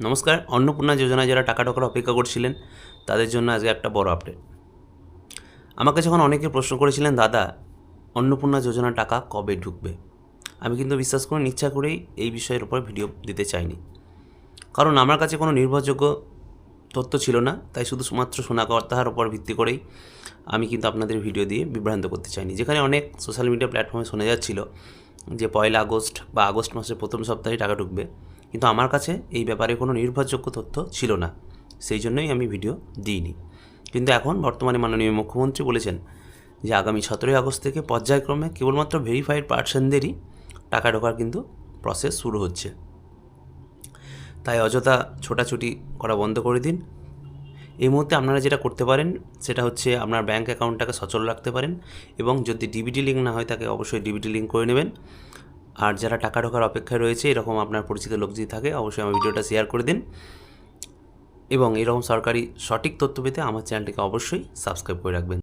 নমস্কার। অন্নপূর্ণা যোজনায় যারা টাকা ঢোকার অপেক্ষা করছিলেন তাদের জন্য আজকে একটা বড় আপডেট। আমাকে যখন অনেকে প্রশ্ন করেছিলেন, দাদা অন্নপূর্ণা যোজনার টাকা কবে ঢুকবে, আমি কিন্তু বিশ্বাস করুন ইচ্ছা করেই এই বিষয়ের উপর ভিডিও দিতে চাইনি। কারণ আমার কাছে কোনো নির্ভরযোগ্য তথ্য ছিল না, তাই শুধুমাত্র শোনা কথার উপর ভিত্তি করেই আমি কিন্তু আপনাদের ভিডিও দিয়ে বিভ্রান্ত করতে চাইনি। যেখানে অনেক সোশ্যাল মিডিয়া প্ল্যাটফর্মে শোনা যাচ্ছিল যে 1 আগস্ট বা আগস্ট মাসের প্রথম সপ্তাহে টাকা ঢুকবে, কিন্তু আমার কাছে এই ব্যাপারে কোনো নির্ভরযোগ্য তথ্য ছিল না, সেই জন্যই আমি ভিডিও দিইনি। কিন্তু এখন বর্তমানে মাননীয় মুখ্যমন্ত্রী বলেছেন যে আগামী 17 আগস্ট থেকে পর্যায়ক্রমে কেবলমাত্র ভেরিফাইড পার্সনদেরই টাকা ঢোকার কিন্তু প্রসেস শুরু হচ্ছে। তাই অযথা ছোটাছুটি করা বন্ধ করে দিন। এই মুহূর্তে আপনারা যেটা করতে পারেন সেটা হচ্ছে আপনার ব্যাঙ্ক অ্যাকাউন্টটাকে সচল রাখতে পারেন, এবং যদি ডিবিটি লিঙ্ক না হয় তাকে অবশ্যই ডিবিটি লিঙ্ক করে নেবেন। আর যারা টাকা ঢোকার অপেক্ষায় রয়েছে, এরকম আপনার পরিচিত লোক যদি থাকে অবশ্যই আমার ভিডিওটা শেয়ার করে দিন, এবং এরকম সরকারি সঠিক তথ্য পেতে আমার চ্যানেলটিকে অবশ্যই সাবস্ক্রাইব করে রাখবেন।